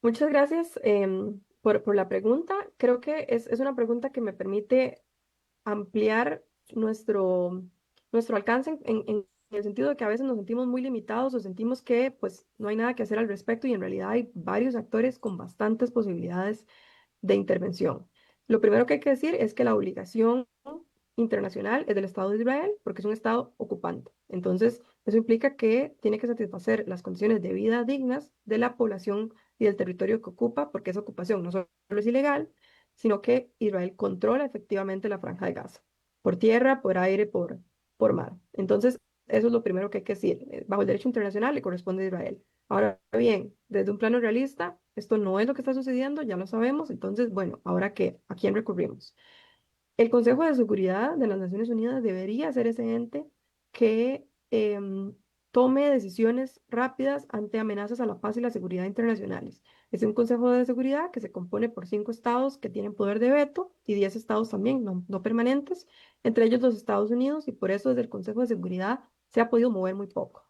Muchas gracias por la pregunta. Creo que es una pregunta que me permite ampliar nuestro alcance en el sentido de que a veces nos sentimos muy limitados o sentimos que pues no hay nada que hacer al respecto y en realidad hay varios actores con bastantes posibilidades de intervención. Lo primero que hay que decir es que la obligación internacional es del Estado de Israel porque es un Estado ocupante. Entonces, eso implica que tiene que satisfacer las condiciones de vida dignas de la población y del territorio que ocupa, porque esa ocupación no solo es ilegal, sino que Israel controla efectivamente la franja de Gaza, por tierra, por aire, por mar. Entonces, eso es lo primero que hay que decir. Bajo el derecho internacional le corresponde a Israel. Ahora bien, desde un plano realista, esto no es lo que está sucediendo, ya lo sabemos. Entonces, bueno, ¿ahora qué? ¿A quién recurrimos? El Consejo de Seguridad de las Naciones Unidas debería ser ese ente que tome decisiones rápidas ante amenazas a la paz y la seguridad internacionales. Es un Consejo de Seguridad que se compone por 5 estados que tienen poder de veto y 10 estados también no permanentes, entre ellos los Estados Unidos, y por eso desde el Consejo de Seguridad se ha podido mover muy poco.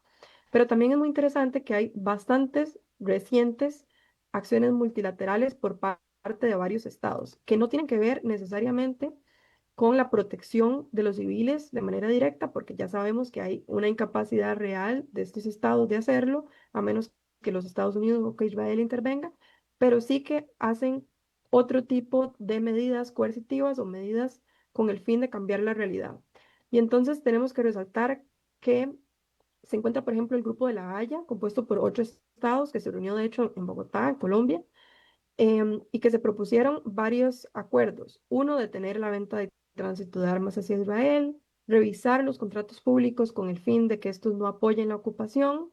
Pero también es muy interesante que hay bastantes recientes acciones multilaterales por parte de varios estados que no tienen que ver necesariamente con la protección de los civiles de manera directa, porque ya sabemos que hay una incapacidad real de estos estados de hacerlo, a menos que los Estados Unidos o que Israel intervenga, pero sí que hacen otro tipo de medidas coercitivas o medidas con el fin de cambiar la realidad. Y entonces tenemos que resaltar que se encuentra, por ejemplo, el Grupo de la Haya, compuesto por 8 estados, que se reunió de hecho en Bogotá, en Colombia, y que se propusieron varios acuerdos. Uno, detener la venta de tránsito de armas hacia Israel, revisar los contratos públicos con el fin de que estos no apoyen la ocupación,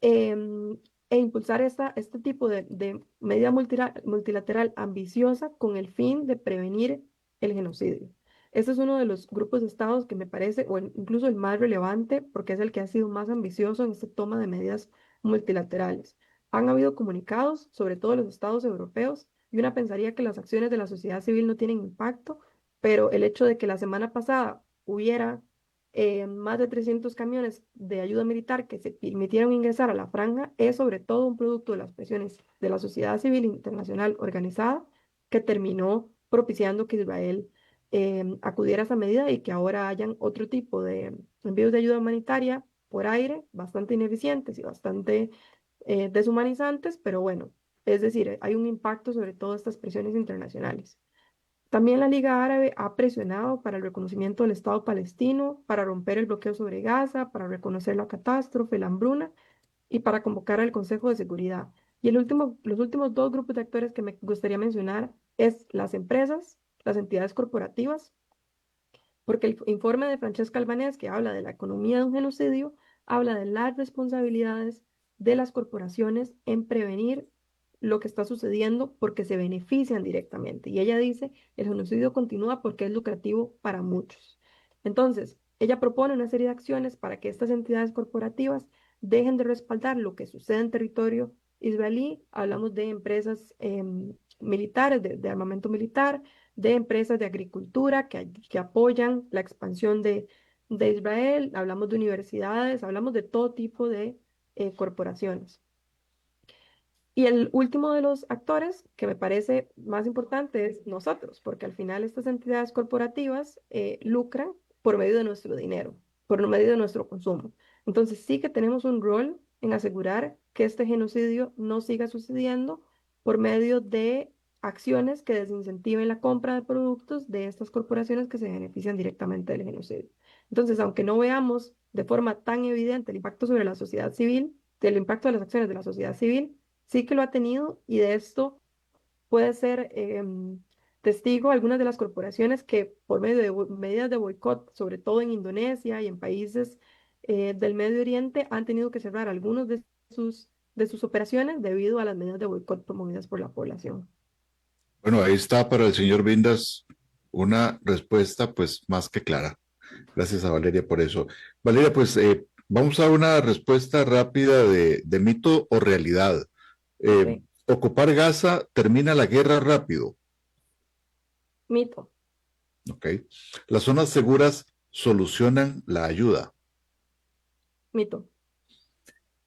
em, e impulsar este tipo de medida multilateral ambiciosa con el fin de prevenir el genocidio. Este es uno de los grupos de estados que me parece, o incluso el más relevante, porque es el que ha sido más ambicioso en esta toma de medidas multilaterales. Han habido comunicados, sobre todo de los estados europeos, y una pensaría que las acciones de la sociedad civil no tienen impacto, pero el hecho de que la semana pasada hubiera más de 300 camiones de ayuda militar que se permitieron ingresar a la franja es sobre todo un producto de las presiones de la sociedad civil internacional organizada que terminó propiciando que Israel acudir a esa medida y que ahora hayan otro tipo de envíos de ayuda humanitaria por aire, bastante ineficientes y bastante deshumanizantes, pero bueno, es decir, hay un impacto sobre todas estas presiones internacionales. También la Liga Árabe ha presionado para el reconocimiento del Estado palestino, para romper el bloqueo sobre Gaza, para reconocer la catástrofe, la hambruna y para convocar al Consejo de Seguridad. Y los últimos dos grupos de actores que me gustaría mencionar es las empresas, las entidades corporativas, porque el informe de Francesca Albanese, que habla de la economía de un genocidio, habla de las responsabilidades de las corporaciones en prevenir lo que está sucediendo porque se benefician directamente. Y ella dice, el genocidio continúa porque es lucrativo para muchos. Entonces, ella propone una serie de acciones para que estas entidades corporativas dejen de respaldar lo que sucede en territorio israelí. Hablamos de empresas militares, de armamento militar, de empresas de agricultura que apoyan la expansión de Israel, hablamos de universidades, hablamos de todo tipo de corporaciones. Y el último de los actores que me parece más importante es nosotros, porque al final estas entidades corporativas lucran por medio de nuestro dinero, por medio de nuestro consumo. Entonces sí que tenemos un rol en asegurar que este genocidio no siga sucediendo por medio de acciones que desincentiven la compra de productos de estas corporaciones que se benefician directamente del genocidio. Entonces, aunque no veamos de forma tan evidente el impacto sobre la sociedad civil, del impacto de las acciones de la sociedad civil, sí que lo ha tenido y de esto puede ser testigo algunas de las corporaciones que por medio de medidas de boicot, sobre todo en Indonesia y en países del Medio Oriente, han tenido que cerrar algunos de sus operaciones debido a las medidas de boicot promovidas por la población. Bueno, ahí está para el señor Vindas una respuesta pues más que clara. Gracias a Valeria por eso. Valeria, pues vamos a una respuesta rápida de mito o realidad. Ok. Ocupar Gaza termina la guerra rápido. Mito, ¿Ok? Las zonas seguras solucionan la ayuda. mito,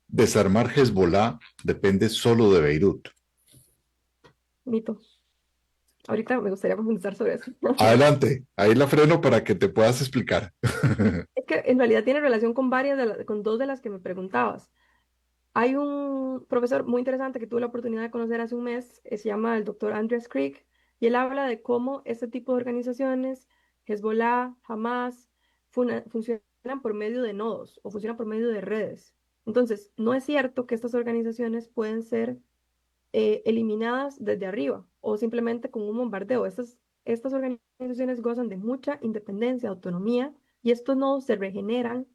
Desarmar Hezbollah depende solo de Beirut. mito. Ahorita me gustaría profundizar sobre eso. Adelante, ahí la freno para que te puedas explicar. Es que en realidad tiene relación con con dos de las que me preguntabas. Hay un profesor muy interesante que tuve la oportunidad de conocer hace un mes, se llama el doctor Andreas Krieg, y él habla de cómo este tipo de organizaciones, Hezbollah, Hamas, funcionan por medio de nodos o funcionan por medio de redes. Entonces, no es cierto que estas organizaciones pueden ser eliminadas desde arriba o simplemente con un bombardeo. Estas organizaciones gozan de mucha independencia, autonomía, y estos nodos se regeneran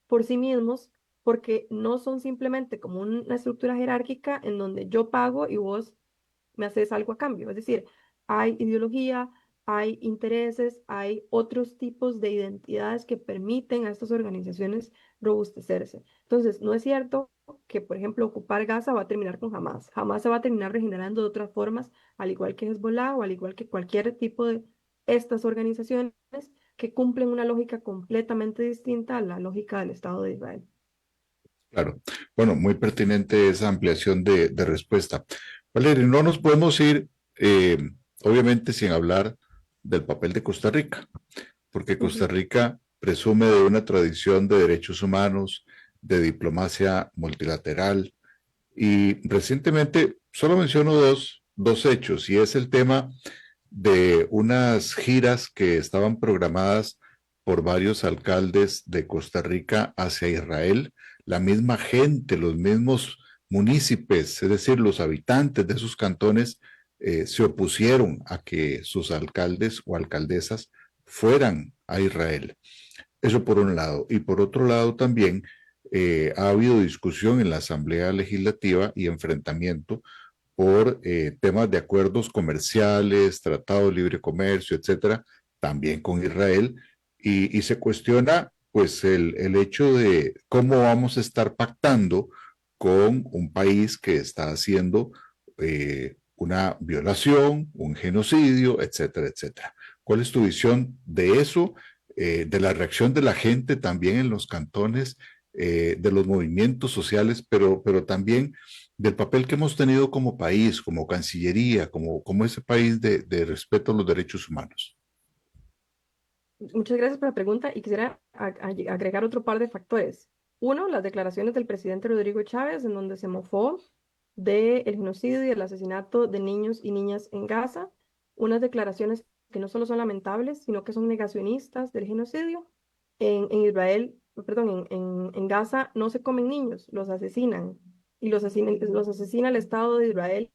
por sí mismos porque no son simplemente como una estructura jerárquica en donde yo pago y vos me haces algo a cambio. Es decir, hay ideología, hay intereses, hay otros tipos de identidades que permiten a estas organizaciones robustecerse. Entonces, no es cierto que, por ejemplo, ocupar Gaza va a terminar con Hamas. Hamas se va a terminar regenerando de otras formas, al igual que Hezbollah o al igual que cualquier tipo de estas organizaciones que cumplen una lógica completamente distinta a la lógica del Estado de Israel. Claro, bueno, muy pertinente esa ampliación de respuesta. Valeria, no nos podemos ir, obviamente, sin hablar del papel de Costa Rica, porque Costa Rica presume de una tradición de derechos humanos, de diplomacia multilateral, y recientemente solo menciono dos hechos, y es el tema de unas giras que estaban programadas por varios alcaldes de Costa Rica hacia Israel, la misma gente, los mismos municipios, es decir, los habitantes de esos cantones se opusieron a que sus alcaldes o alcaldesas fueran a Israel. Eso por un lado. Y por otro lado también ha habido discusión en la Asamblea Legislativa y enfrentamiento por temas de acuerdos comerciales, tratado de libre comercio, etcétera, también con Israel, y se cuestiona pues el hecho de cómo vamos a estar pactando con un país que está haciendo una violación, un genocidio, etcétera, etcétera. ¿Cuál es tu visión de eso, de la reacción de la gente también en los cantones, de los movimientos sociales, pero también del papel que hemos tenido como país, como Cancillería, como ese país de respeto a los derechos humanos? Muchas gracias por la pregunta y quisiera agregar otro par de factores. Uno, las declaraciones del presidente Rodrigo Chávez, en donde se mofó del genocidio y el asesinato de niños y niñas en Gaza. Unas declaraciones que no solo son lamentables, sino que son negacionistas del genocidio. En Israel, perdón, en Gaza no se comen niños, los asesinan. Y los asesina el Estado de Israel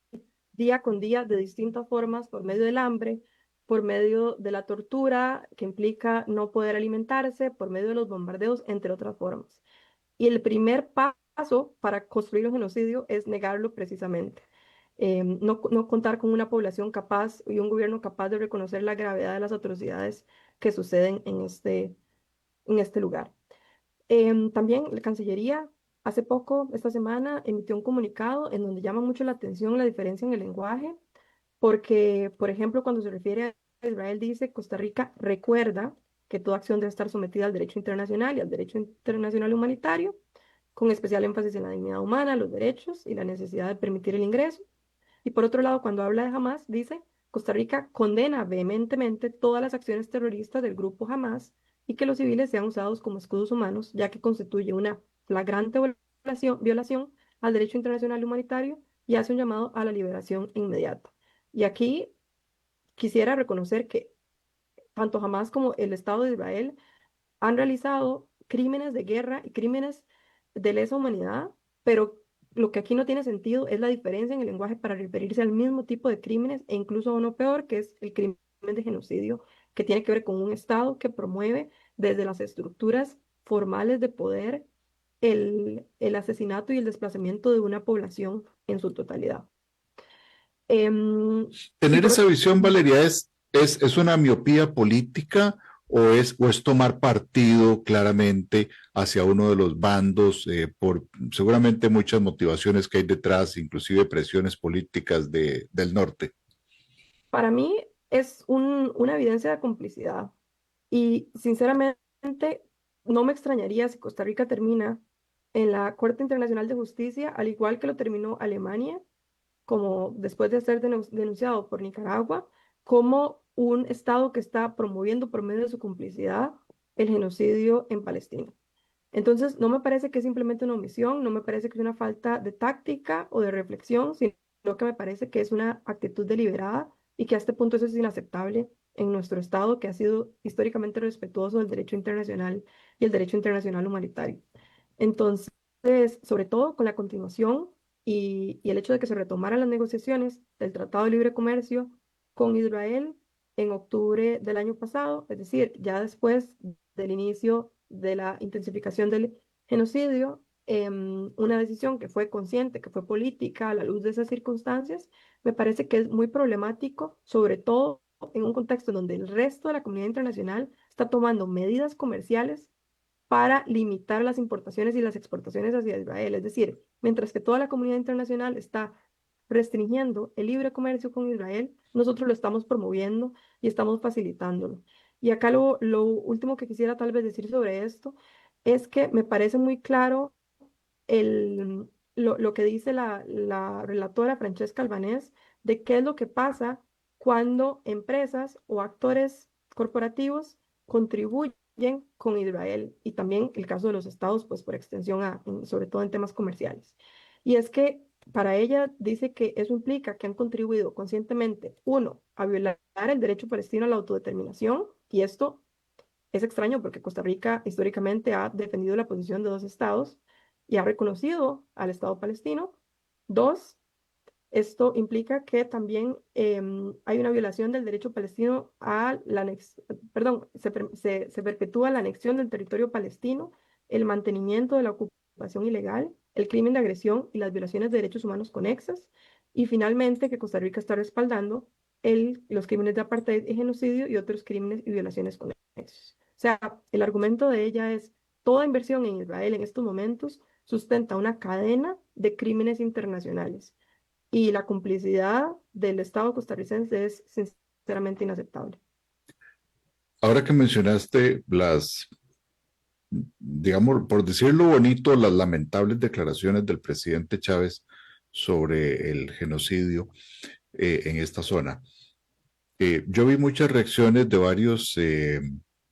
día con día de distintas formas, por medio del hambre, por medio de la tortura, que implica no poder alimentarse, por medio de los bombardeos, entre otras formas. Y el primer paso para construir un genocidio es negarlo precisamente. No contar con una población capaz y un gobierno capaz de reconocer la gravedad de las atrocidades que suceden en este lugar. También la Cancillería hace poco, esta semana, emitió un comunicado en donde llama mucho la atención la diferencia en el lenguaje, porque, por ejemplo, cuando se refiere a Israel, dice: Costa Rica recuerda que toda acción debe estar sometida al derecho internacional y al derecho internacional humanitario, con especial énfasis en la dignidad humana, los derechos y la necesidad de permitir el ingreso. Y por otro lado, cuando habla de Hamas, dice: Costa Rica condena vehementemente todas las acciones terroristas del grupo Hamas y que los civiles sean usados como escudos humanos, ya que constituye una flagrante violación al derecho internacional humanitario, y hace un llamado a la liberación inmediata. Y aquí quisiera reconocer que tanto Hamas como el Estado de Israel han realizado crímenes de guerra y crímenes de lesa humanidad, pero lo que aquí no tiene sentido es la diferencia en el lenguaje para referirse al mismo tipo de crímenes e incluso a uno peor, que es el crimen de genocidio, que tiene que ver con un Estado que promueve desde las estructuras formales de poder el asesinato y el desplazamiento de una población en su totalidad. Y Tener por esa otro visión, Valeria, es una miopía política o es tomar partido claramente hacia uno de los bandos por seguramente muchas motivaciones que hay detrás, inclusive presiones políticas del norte. Para mí es una evidencia de complicidad y sinceramente no me extrañaría si Costa Rica termina en la Corte Internacional de Justicia, al igual que lo terminó Alemania, como después de ser denunciado por Nicaragua, como un Estado que está promoviendo por medio de su complicidad el genocidio en Palestina. Entonces, no me parece que es simplemente una omisión, no me parece que es una falta de táctica o de reflexión, sino que me parece que es una actitud deliberada y que a este punto eso es inaceptable en nuestro Estado, que ha sido históricamente respetuoso del derecho internacional y el derecho internacional humanitario. Entonces, sobre todo con la continuación y el hecho de que se retomaran las negociaciones del Tratado de Libre Comercio con Israel en octubre del año pasado, es decir, ya después del inicio de la intensificación del genocidio, una decisión que fue consciente, que fue política a la luz de esas circunstancias, me parece que es muy problemático, sobre todo en un contexto en donde el resto de la comunidad internacional está tomando medidas comerciales para limitar las importaciones y las exportaciones hacia Israel. Es decir, mientras que toda la comunidad internacional está restringiendo el libre comercio con Israel, nosotros lo estamos promoviendo y estamos facilitándolo. Y acá lo último que quisiera tal vez decir sobre esto es que me parece muy claro lo que dice la relatora Francesca Albanés de qué es lo que pasa cuando empresas o actores corporativos contribuyen con Israel, y también el caso de los estados, pues por extensión, sobre todo en temas comerciales. Y es que para ella dice que eso implica que han contribuido conscientemente, uno, a violar el derecho palestino a la autodeterminación, y esto es extraño porque Costa Rica históricamente ha defendido la posición de dos estados y ha reconocido al Estado palestino. Dos, esto implica que también hay una violación del derecho palestino a la perdón, se perpetúa la anexión del territorio palestino, el mantenimiento de la ocupación ilegal, el crimen de agresión y las violaciones de derechos humanos conexas, y finalmente que Costa Rica está respaldando los crímenes de apartheid y genocidio y otros crímenes y violaciones conexos. O sea, el argumento de ella es: toda inversión en Israel en estos momentos sustenta una cadena de crímenes internacionales y la complicidad del Estado costarricense es sinceramente inaceptable. Ahora que mencionaste digamos, por decirlo bonito, las lamentables declaraciones del presidente Chávez sobre el genocidio en esta zona. Yo vi muchas reacciones de varios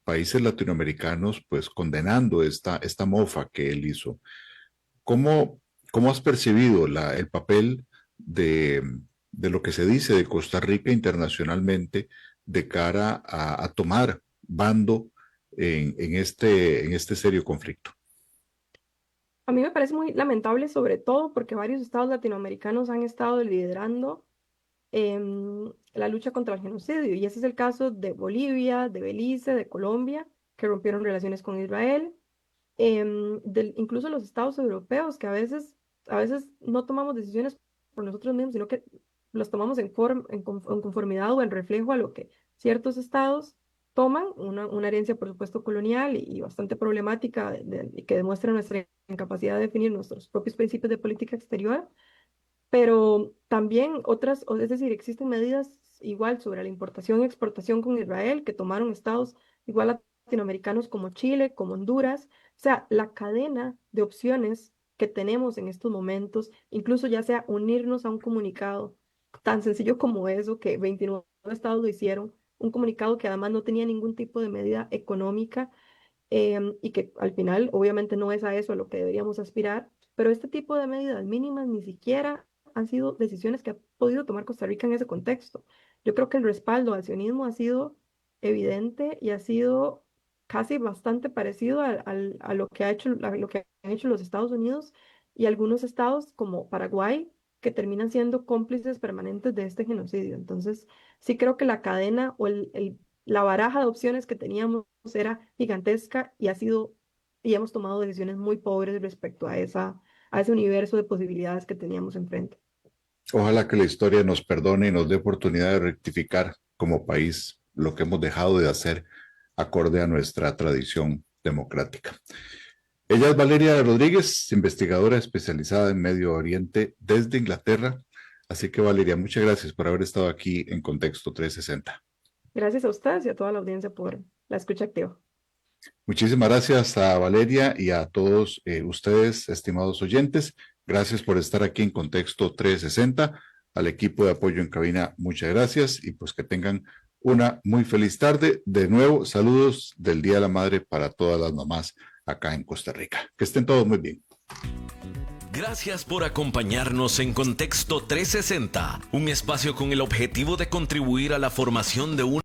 países latinoamericanos pues condenando esta mofa que él hizo. ¿Cómo, cómo has percibido el papel de lo que se dice de Costa Rica internacionalmente de cara a tomar bando en este serio conflicto? A mí me parece muy lamentable, sobre todo porque varios estados latinoamericanos han estado liderando la lucha contra el genocidio, y ese es el caso de Bolivia, de Belice, de Colombia, que rompieron relaciones con Israel, incluso los estados europeos, que a veces no tomamos decisiones por nosotros mismos, sino que las tomamos en conformidad o en reflejo a lo que ciertos estados toman, una herencia, por supuesto, colonial y bastante problemática, y que demuestra nuestra incapacidad de definir nuestros propios principios de política exterior. Pero también es decir, existen medidas igual sobre la importación y exportación con Israel que tomaron estados igual latinoamericanos como Chile, como Honduras. O sea, la cadena de opciones que tenemos en estos momentos, incluso ya sea unirnos a un comunicado tan sencillo como eso, que 29 estados lo hicieron, un comunicado que además no tenía ningún tipo de medida económica, y que al final obviamente no es a eso a lo que deberíamos aspirar, pero este tipo de medidas mínimas ni siquiera han sido decisiones que ha podido tomar Costa Rica en ese contexto. Yo creo que el respaldo al sionismo ha sido evidente y ha sido casi bastante parecido a lo que lo que han hecho los Estados Unidos y algunos estados como Paraguay, que terminan siendo cómplices permanentes de este genocidio. Entonces, sí creo que la cadena o la baraja de opciones que teníamos era gigantesca, y hemos tomado decisiones muy pobres respecto a ese universo de posibilidades que teníamos enfrente. Ojalá que la historia nos perdone y nos dé oportunidad de rectificar como país lo que hemos dejado de hacer acorde a nuestra tradición democrática. Ella es Valeria Rodríguez, investigadora especializada en Medio Oriente desde Inglaterra. Así que Valeria, muchas gracias por haber estado aquí en Contexto 360. Gracias a ustedes y a toda la audiencia por la escucha activa. Muchísimas gracias a Valeria y a todos ustedes, estimados oyentes. Gracias por estar aquí en Contexto 360. Al equipo de apoyo en cabina, muchas gracias y pues que tengan una muy feliz tarde. De nuevo, saludos del Día de la Madre para todas las mamás acá en Costa Rica. Que estén todos muy bien. Gracias por acompañarnos en Contexto 360, un espacio con el objetivo de contribuir a la formación de una